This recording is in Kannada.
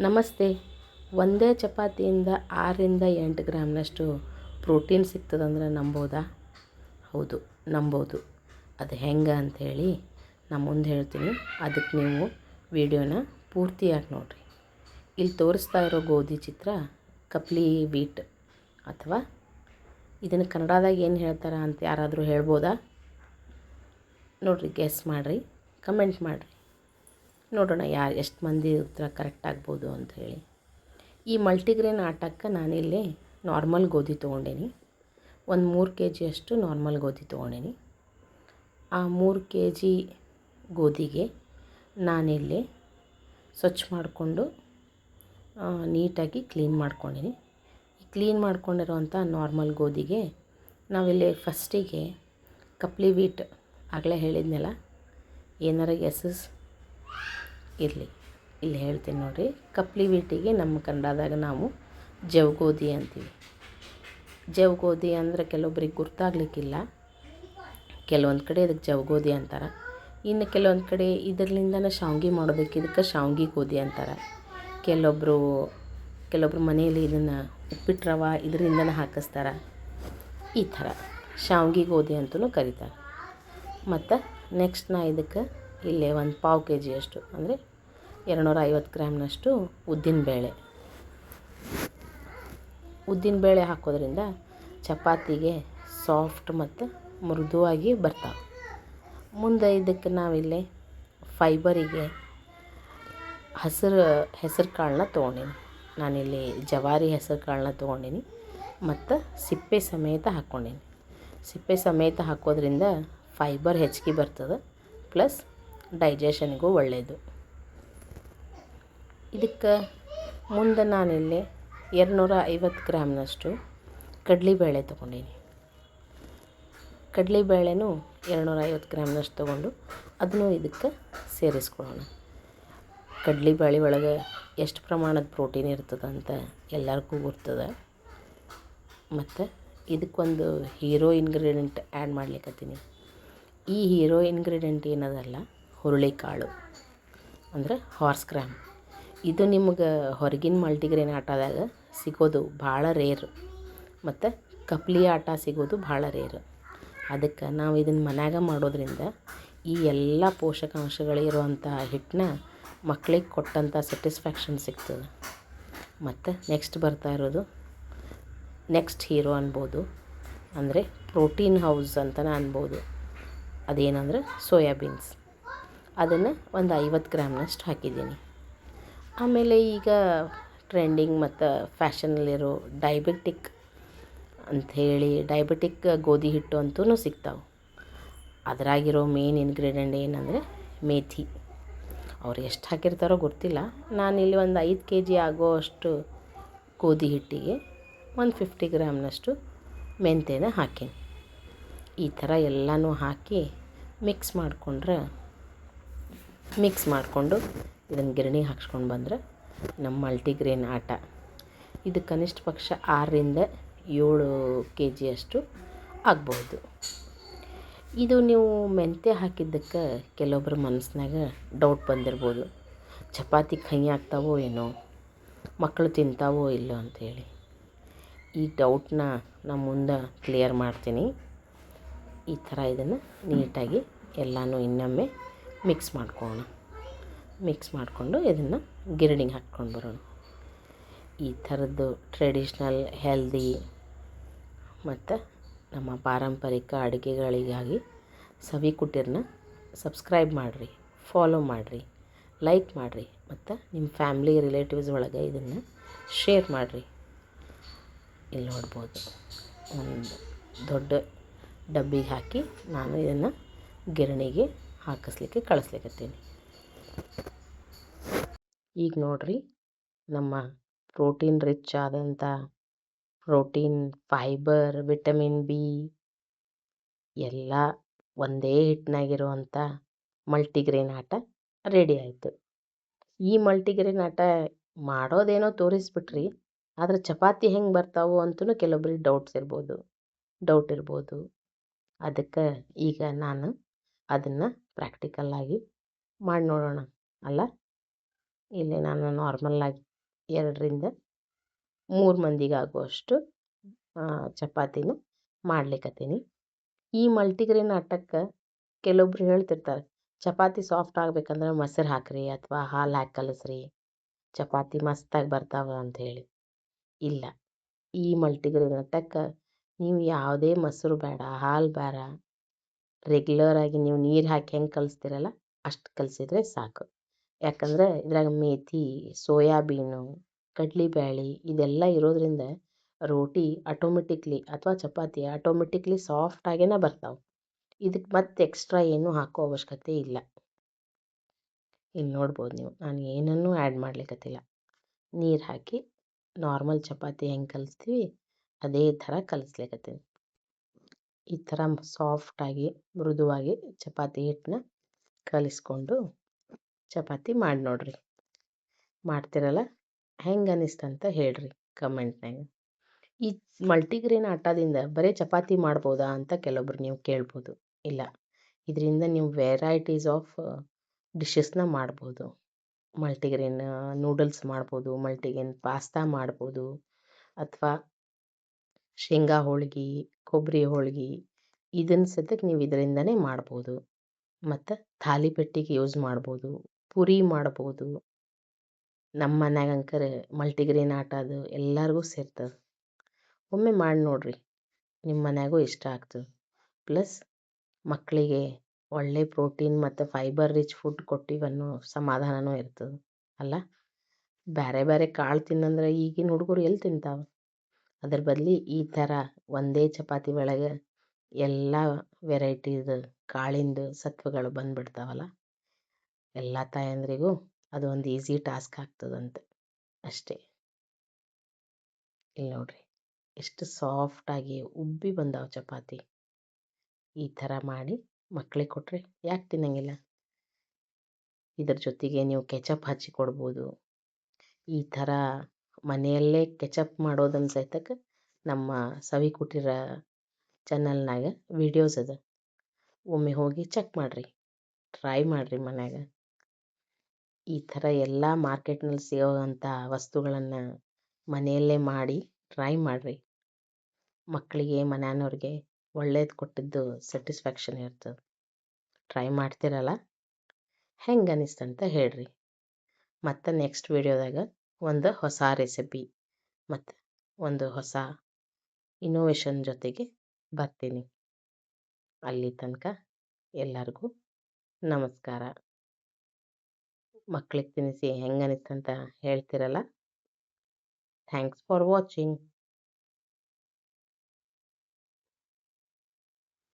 ನಮಸ್ತೆ. ಒಂದೇ ಚಪಾತಿಯಿಂದ 6ರಿಂದ 8 ಗ್ರಾಮ್ನಷ್ಟು ಪ್ರೋಟೀನ್ ಸಿಗ್ತದಂದ್ರೆ ನಂಬೋದಾ? ಹೌದು, ನಂಬೋದು. ಅದು ಹೆಂಗೆ ಅಂಥೇಳಿ ನಾನು ಮುಂದೆ ಹೇಳ್ತೀನಿ. ಅದಕ್ಕೆ ನೀವು ವಿಡಿಯೋನ ಪೂರ್ತಿಯಾಗಿ ನೋಡಿರಿ. ಇಲ್ಲಿ ತೋರಿಸ್ತಾ ಇರೋ ಗೋಧಿ ಚಿತ್ರ ಕಪ್ಲಿ ವೀಟ್, ಅಥವಾ ಇದನ್ನು ಕನ್ನಡದಾಗ ಏನು ಹೇಳ್ತಾರೆ ಅಂತ ಯಾರಾದರೂ ಹೇಳ್ಬೋದಾ? ನೋಡಿರಿ, ಗೆಸ್ ಮಾಡಿರಿ, ಕಮೆಂಟ್ ಮಾಡಿರಿ. ನೋಡೋಣ ಎಷ್ಟು ಮಂದಿ ಉತ್ತರ ಕರೆಕ್ಟ್ ಆಗ್ಬೋದು ಅಂಥೇಳಿ. ಈ ಮಲ್ಟಿಗ್ರೇನ್ ಆಟಕ್ಕೆ ನಾನಿಲ್ಲಿ ನಾರ್ಮಲ್ ಗೋಧಿ ತೊಗೊಂಡೇನಿ. ಒಂದು 3 kg ನಾರ್ಮಲ್ ಗೋಧಿ ತೊಗೊಂಡೇನಿ. ಆ 3 kg ಗೋಧಿಗೆ ನಾನಿಲ್ಲಿ ಸ್ವಚ್ಛ ಮಾಡಿಕೊಂಡು ನೀಟಾಗಿ ಕ್ಲೀನ್ ಮಾಡ್ಕೊಂಡೀನಿ. ಈ ಕ್ಲೀನ್ ಮಾಡ್ಕೊಂಡಿರೋವಂಥ ನಾರ್ಮಲ್ ಗೋಧಿಗೆ ನಾವಿಲ್ಲಿ ಫಸ್ಟಿಗೆ ಕಪ್ಲಿ ವೀಟ್ ಆಗಲೇ ಹೇಳಿದ್ನಲ್ಲ, ಏನಾರ ಗೆಸಸ್ ಇರಲಿ, ಇಲ್ಲಿ ಹೇಳ್ತೀನಿ ನೋಡಿರಿ. ಕಪ್ಲಿ ವೀಟಿಗೆ ನಮ್ಮ ಕನ್ನಡದಾಗ ನಾವು ಜವಗೋಧಿ ಅಂತೀವಿ. ಜವಗೋಧಿ ಅಂದರೆ ಕೆಲವೊಬ್ರಿಗೆ ಗೊತ್ತಾಗಲಿಕ್ಕಿಲ್ಲ. ಕೆಲವೊಂದು ಕಡೆ ಇದಕ್ಕೆ ಜವಗೋಧಿ ಅಂತಾರೆ. ಇನ್ನು ಕೆಲವೊಂದು ಕಡೆ ಇದರಲಿಂದನೇ ಶಾವ್ಗೆ ಮಾಡೋದಕ್ಕೆ ಇದಕ್ಕೆ ಶಾವ್ಗೆ ಗೋಧಿ ಅಂತಾರೆ. ಕೆಲವೊಬ್ರು ಮನೆಯಲ್ಲಿ ಇದನ್ನು ಉಪ್ಪಿಟ್ಟು ರವೆ ಇದರಿಂದನೇ ಹಾಕಿಸ್ತಾರೆ. ಈ ಥರ ಶಾವ್ಗೆ ಗೋಧಿ ಅಂತಲೂ ಕರೀತಾರೆ. ಮತ್ತು ನೆಕ್ಸ್ಟ್ ನಾ ಇದಕ್ಕೆ ಇಲ್ಲೇ ಒಂದು 1/4 kg ಅಂದರೆ 250 ಗ್ರಾಮ್ನಷ್ಟು ಉದ್ದಿನಬೇಳೆ ಹಾಕೋದ್ರಿಂದ ಚಪಾತಿಗೆ ಸಾಫ್ಟ್ ಮತ್ತು ಮೃದುವಾಗಿ ಬರ್ತಾವೆ. ಮುಂದೆ ಇದಕ್ಕೆ ನಾವಿಲ್ಲಿ ಫೈಬರಿಗೆ ಹೆಸರು ಕಾಳನ್ನ ತೊಗೊಂಡೀನಿ. ನಾನಿಲ್ಲಿ ಜವಾರಿ ಹೆಸರು ಕಾಳನ್ನ ತೊಗೊಂಡೀನಿ ಮತ್ತು ಸಿಪ್ಪೆ ಸಮೇತ ಹಾಕ್ಕೊಂಡೀನಿ. ಸಿಪ್ಪೆ ಸಮೇತ ಹಾಕೋದ್ರಿಂದ ಫೈಬರ್ ಹೆಚ್ಚಿಗೆ ಬರ್ತದೆ, ಪ್ಲಸ್ ಡೈಜೆಷನ್ಗೂ ಒಳ್ಳೆಯದು. ಇದಕ್ಕೆ ಮುಂದೆ ನಾನಿಲ್ಲಿ 250 ಗ್ರಾಮ್ನಷ್ಟು ಕಡಲೆಬೇಳೆ ತೊಗೊಂಡೀನಿ. ಕಡಲೆಬೇಳೆನೂ 250 ಗ್ರಾಮ್ನಷ್ಟು ತೊಗೊಂಡು ಅದನ್ನು ಇದಕ್ಕೆ ಸೇರಿಸ್ಕೊಳ್ಳೋಣ. ಕಡಲೆಬೇಳೆ ಒಳಗೆ ಎಷ್ಟು ಪ್ರಮಾಣದ ಪ್ರೋಟೀನ್ ಇರ್ತದಂತ ಎಲ್ಲರಿಗೂ ಗೊತ್ತದೆ. ಮತ್ತು ಇದಕ್ಕೊಂದು ಹೀರೋ ಇಂಗ್ರೀಡಿಯೆಂಟ್ ಆ್ಯಡ್ ಮಾಡ್ಲಿಕ್ಕತ್ತೀನಿ. ಈ ಹೀರೋ ಇಂಗ್ರೀಡಿಯೆಂಟ್ ಏನದಲ್ಲ, ಹುರುಳಿಕಾಳು ಅಂದರೆ ಹಾರ್ಸ್ ಗ್ರಾಮ್. ಇದು ನಿಮ್ಗೆ ಹೊರಗಿನ ಮಲ್ಟಿಗ್ರೇನ್ ಆಟದಾಗ ಸಿಗೋದು ಭಾಳ ರೇರು, ಮತ್ತು ಕಪ್ಲಿ ಆಟ ಸಿಗೋದು ಭಾಳ ರೇರು. ಅದಕ್ಕೆ ನಾವು ಇದನ್ನು ಮನ್ಯಾಗ ಮಾಡೋದ್ರಿಂದ ಈ ಎಲ್ಲ ಪೋಷಕಾಂಶಗಳಿರುವಂಥ ಹಿಟ್ಟನ್ನ ಮಕ್ಳಿಗೆ ಕೊಟ್ಟಂಥ ಸ್ಯಾಟಿಸ್ಫ್ಯಾಕ್ಷನ್ ಸಿಗ್ತದೆ. ಮತ್ತು ನೆಕ್ಸ್ಟ್ ಬರ್ತಾ ಇರೋದು ನೆಕ್ಸ್ಟ್ ಹೀರೋ ಅನ್ಬೋದು, ಅಂದರೆ ಪ್ರೋಟೀನ್ ಹೌಸ್ ಅಂತಲೇ ಅನ್ಬೋದು. ಅದೇನಂದ್ರೆ ಸೋಯಾಬೀನ್ಸ್. ಅದನ್ನು ಒಂದು 50 ಗ್ರಾಮ್ನಷ್ಟು ಹಾಕಿದ್ದೀನಿ. ಆಮೇಲೆ ಈಗ ಟ್ರೆಂಡಿಂಗ್ ಮತ್ತು ಫ್ಯಾಷನಲ್ಲಿರೋ ಡಯಾಬಿಟಿಕ್ ಗೋಧಿ ಹಿಟ್ಟು ಅಂತೂ ಸಿಗ್ತಾವೆ. ಅದರಾಗಿರೋ ಮೇನ್ ಇಂಗ್ರೀಡಿಯೆಂಟ್ ಏನಂದರೆ ಮೇಥಿ. ಅವ್ರು ಎಷ್ಟು ಹಾಕಿರ್ತಾರೋ ಗೊತ್ತಿಲ್ಲ. ನಾನಿಲ್ಲಿ ಒಂದು 5 kg ಆಗೋಷ್ಟು ಗೋಧಿ ಹಿಟ್ಟಿಗೆ ಒಂದು 50 ಗ್ರಾಮ್ನಷ್ಟು ಮೆಂತ್ಯನ ಹಾಕೀನಿ. ಈ ಥರ ಎಲ್ಲನೂ ಹಾಕಿ ಮಿಕ್ಸ್ ಮಾಡಿಕೊಂಡು ಇದನ್ನು ಗಿರಣಿ ಹಾಕ್ಸ್ಕೊಂಡು ಬಂದರೆ ನಮ್ಮ ಮಲ್ಟಿಗ್ರೇನ್ ಆಟ ಇದು ಕನಿಷ್ಠ ಪಕ್ಷ 6ರಿಂದ 7 kg ಆಗ್ಬೋದು. ಇದು ನೀವು ಮೆಂತ್ಯ ಹಾಕಿದ್ದಕ್ಕೆ ಕೆಲವೊಬ್ಬರ ಮನಸ್ಸಿನಾಗ ಡೌಟ್ ಬಂದಿರ್ಬೋದು, ಚಪಾತಿ ಕಹಿ ಆಗ್ತಾವೋ ಏನೋ, ಮಕ್ಕಳು ತಿಂತಾವೋ ಇಲ್ಲೋ ಅಂಥೇಳಿ. ಈ ಡೌಟ್ನ ನಾನು ಮುಂದೆ ಕ್ಲಿಯರ್ ಮಾಡ್ತೀನಿ. ಈ ಥರ ಇದನ್ನು ನೀಟಾಗಿ ಎಲ್ಲನೂ ಇನ್ನೊಮ್ಮೆ ಮಿಕ್ಸ್ ಮಾಡಿಕೊಂಡು ಇದನ್ನು ಗಿರಣಿಗೆ ಹಾಕ್ಕೊಂಡು ಬರೋಣ. ಈ ಥರದ್ದು ಟ್ರೆಡಿಷ್ನಲ್, ಹೆಲ್ದಿ ಮತ್ತು ನಮ್ಮ ಪಾರಂಪರಿಕ ಅಡುಗೆಗಳಿಗಾಗಿ ಸವಿ ಕುಟೀರನ ಸಬ್ಸ್ಕ್ರೈಬ್ ಮಾಡಿರಿ, ಫಾಲೋ ಮಾಡಿರಿ, ಲೈಕ್ ಮಾಡಿರಿ, ಮತ್ತು ನಿಮ್ಮ ಫ್ಯಾಮ್ಲಿ ರಿಲೇಟಿವ್ಸ್ ಒಳಗೆ ಇದನ್ನು ಶೇರ್ ಮಾಡಿರಿ. ಇಲ್ಲಿ ನೋಡ್ಬೋದು, ಒಂದು ದೊಡ್ಡ ಡಬ್ಬಿಗೆ ಹಾಕಿ ನಾನು ಇದನ್ನು ಗಿರಣಿಗೆ ಕಳಿಸ್ಲಿಕ್ಕತ್ತೀನಿ. ಈಗ ನೋಡಿರಿ, ನಮ್ಮ ಪ್ರೋಟೀನ್ ರಿಚ್ ಆದಂಥ ಪ್ರೋಟೀನ್, ಫೈಬರ್, ವಿಟಮಿನ್ ಬಿ ಎಲ್ಲ ಒಂದೇ ಹಿಟ್ಟಿನಾಗಿರುವಂಥ ಮಲ್ಟಿಗ್ರೇನ್ ಆಟ ರೆಡಿ ಆಯಿತು. ಈ ಮಲ್ಟಿಗ್ರೇನ್ ಆಟ ಮಾಡೋದೇನೋ ತೋರಿಸ್ಬಿಟ್ರಿ, ಆದರೆ ಚಪಾತಿ ಹೆಂಗೆ ಬರ್ತಾವೋ ಅಂತಲೂ ಕೆಲವೊಬ್ರಿಗೆ ಡೌಟ್ ಇರ್ಬೋದು. ಅದಕ್ಕೆ ಈಗ ನಾನು ಅದನ್ನು ಪ್ರಾಕ್ಟಿಕಲ್ಲಾಗಿ ಮಾಡಿ ನೋಡೋಣ ಅಲ್ಲ. ಇಲ್ಲಿ ನಾನು ನಾರ್ಮಲ್ಲಾಗಿ 2ರಿಂದ 3 ಮಂದಿಗಾಗುವಷ್ಟು ಚಪಾತಿನ ಮಾಡ್ಲಿಕತ್ತೀನಿ. ಈ ಮಲ್ಟಿಗ್ರೇನ್ ಆಟಕ್ಕೆ ಕೆಲವೊಬ್ರು ಹೇಳ್ತಿರ್ತಾರೆ, ಚಪಾತಿ ಸಾಫ್ಟ್ ಆಗ್ಬೇಕಂದ್ರೆ ಮೊಸರು ಹಾಕ್ರಿ ಅಥವಾ ಹಾಲು ಹಾಕಿ ಕಲಸ್ರಿ, ಚಪಾತಿ ಮಸ್ತಾಗಿ ಬರ್ತಾವ ಅಂಥೇಳಿ. ಇಲ್ಲ, ಈ ಮಲ್ಟಿಗ್ರೇನ್ ಆಟಕ್ಕೆ ನೀವು ಯಾವುದೇ ಮೊಸರು ಬೇಡ, ಹಾಲು ಬೇಡ, ರೆಗ್ಯುಲರಾಗಿ ನೀವು ನೀರು ಹಾಕಿ ಹೆಂಗೆ ಕಲಿಸ್ತೀರಲ್ಲ ಅಷ್ಟು ಕಲಿಸಿದ್ರೆ ಸಾಕು. ಯಾಕಂದರೆ ಇದ್ರಾಗ ಮೇಥಿ, ಸೋಯಾಬೀನು, ಕಡ್ಲೆಬೇಳೆ ಇದೆಲ್ಲ ಇರೋದ್ರಿಂದ ರೋಟಿ ಆಟೋಮೆಟಿಕ್ಲಿ ಅಥವಾ ಚಪಾತಿ ಆಟೋಮೆಟಿಕ್ಲಿ ಸಾಫ್ಟಾಗೇ ಬರ್ತಾವೆ. ಇದಕ್ಕೆ ಮತ್ತೆ ಎಕ್ಸ್ಟ್ರಾ ಏನೂ ಹಾಕೋ ಅವಶ್ಯಕತೆ ಇಲ್ಲ. ಇಲ್ಲಿ ನೋಡ್ಬೋದು ನೀವು, ನಾನು ಏನನ್ನೂ ಆ್ಯಡ್ ಮಾಡ್ಲಿಕ್ಕತ್ತಿಲ್ಲ. ನೀರು ಹಾಕಿ ನಾರ್ಮಲ್ ಚಪಾತಿ ಹೆಂಗೆ ಕಲಿಸ್ತೀವಿ ಅದೇ ಥರ ಕಲಿಸ್ಲಿಕ್ಕತ್ತೀನಿ. ಈ ಥರ ಸಾಫ್ಟಾಗಿ ಮೃದುವಾಗಿ ಚಪಾತಿ ಹಿಟ್ಟನ್ನ ಕಲಿಸ್ಕೊಂಡು ಚಪಾತಿ ಮಾಡಿ ನೋಡ್ರಿ. ಮಾಡ್ತಿರಲ್ಲ, ಹೆಂಗೆ ಅನ್ನಿಸ್ತಂತ ಹೇಳ್ರಿ ಕಮೆಂಟ್ನಾಗ. ಈ ಮಲ್ಟಿಗ್ರೇನ್ ಆಟದಿಂದ ಬರೀ ಚಪಾತಿ ಮಾಡ್ಬೋದಾ ಅಂತ ಕೆಲವೊಬ್ರು ನೀವು ಕೇಳ್ಬೋದು. ಇಲ್ಲ, ಇದರಿಂದ ನೀವು ವೆರೈಟೀಸ್ ಆಫ್ ಡಿಶಸ್ನ ಮಾಡ್ಬೋದು. ಮಲ್ಟಿಗ್ರೇನ್ ನೂಡಲ್ಸ್ ಮಾಡ್ಬೋದು, ಮಲ್ಟಿಗ್ರೇನ್ ಪಾಸ್ತಾ ಮಾಡ್ಬೋದು, ಅಥವಾ ಶೇಂಗಾ ಹೋಳ್ಗೆ, ಕೊಬ್ಬರಿ ಹೋಳ್ಗೆ ಇದನ್ನು ಸದ್ಯಕ್ಕೆ ನೀವು ಇದರಿಂದನೇ ಮಾಡ್ಬೋದು. ಮತ್ತು ಥಾಲಿಪೆಟ್ಟಿಗೆ ಯೂಸ್ ಮಾಡ್ಬೋದು, ಪುರಿ ಮಾಡ್ಬೋದು. ನಮ್ಮ ಮನ್ಯಾಗ ಅಂಕರೆ ಮಲ್ಟಿಗ್ರೇನ್ ಆಟ ಅದು ಎಲ್ಲರಿಗೂ ಸೇರ್ತದೆ. ಒಮ್ಮೆ ಮಾಡಿ ನೋಡ್ರಿ, ನಿಮ್ಮ ಮನ್ಯಾಗೂ ಇಷ್ಟ ಆಗ್ತದೆ. ಪ್ಲಸ್ ಮಕ್ಕಳಿಗೆ ಒಳ್ಳೆ ಪ್ರೋಟೀನ್ ಮತ್ತು ಫೈಬರ್ ರಿಚ್ ಫುಡ್ ಕೊಟ್ಟಿವನ್ನೋ ಸಮಾಧಾನವೂ ಇರ್ತದೆ ಅಲ್ಲ. ಬೇರೆ ಬೇರೆ ಕಾಳು ತಿನ್ನಂದ್ರೆ ಈಗಿನ ಹುಡುಗರು ಎಲ್ಲಿ ತಿಂತಾವೆ? ಅದ್ರ ಬದಲು ಈ ಥರ ಒಂದೇ ಚಪಾತಿ ಒಳಗೆ ಎಲ್ಲ ವೆರೈಟೀಸ್ ಕಾಳಿಂದು ಸತ್ವಗಳು ಬಂದುಬಿಡ್ತಾವಲ್ಲ. ಎಲ್ಲ ತಾಯಂದ್ರಿಗೂ ಅದು ಒಂದು ಈಸಿ ಟಾಸ್ಕ್ ಆಗ್ತದಂತೆ ಅಷ್ಟೇ. ಇಲ್ಲಿ ನೋಡ್ರಿ, ಎಷ್ಟು ಸಾಫ್ಟಾಗಿ ಉಬ್ಬಿ ಬಂದಾವ ಚಪಾತಿ. ಈ ಥರ ಮಾಡಿ ಮಕ್ಕಳಿಗೆ ಕೊಟ್ಟರೆ ಯಾಕೆ ತಿನ್ನಂಗಿಲ್ಲ? ಇದ್ರ ಜೊತೆಗೆ ನೀವು ಕೆಚಪ್ ಹಚ್ಚಿ ಕೊಡ್ಬೋದು. ಈ ಥರ ಮನೆಯಲ್ಲೇ ಕೆಚಪ್ ಮಾಡೋದನ್ನು ಸಹಿತಕ್ಕೆ ನಮ್ಮ ಸವಿ ಕುಟೀರ ಚಾನಲ್ನಾಗ ವಿಡಿಯೋಸ್ ಅದ, ಒಮ್ಮೆ ಹೋಗಿ ಚೆಕ್ ಮಾಡಿರಿ, ಟ್ರೈ ಮಾಡಿರಿ ಮನ್ಯಾಗ. ಈ ಥರ ಎಲ್ಲ ಮಾರ್ಕೆಟ್ನಲ್ಲಿ ಸಿಗೋವಂಥ ವಸ್ತುಗಳನ್ನು ಮನೆಯಲ್ಲೇ ಮಾಡಿ ಟ್ರೈ ಮಾಡಿರಿ. ಮಕ್ಕಳಿಗೆ ಮನೆಯವ್ರಿಗೆ ಒಳ್ಳೇದು ಕೊಟ್ಟಿದ್ದು ಸ್ಯಾಟಿಸ್ಫ್ಯಾಕ್ಷನ್ ಇರ್ತದೆ. ಟ್ರೈ ಮಾಡ್ತಿರಲ್ಲ, ಹೆಂಗೆ ಅನ್ನಿಸ್ತಂತ ಹೇಳ್ರಿ. ಮತ್ತು ನೆಕ್ಸ್ಟ್ ವಿಡಿಯೋದಾಗ ಒಂದು ಹೊಸ ರೆಸಿಪಿ ಮತ್ತು ಒಂದು ಹೊಸ ಇನ್ನೋವೇಷನ್ ಜೊತೆಗೆ ಬರ್ತೀನಿ. ಅಲ್ಲಿ ತನಕ ಎಲ್ಲರಿಗೂ ನಮಸ್ಕಾರ. ಮಕ್ಕಳಿಗೆ ತಿನ್ನಿಸಿ ಹೆಂಗೆ ಅನ್ನಿಸ್ತಂತ ಹೇಳ್ತಿರಲ್ಲ. Thanks for watching.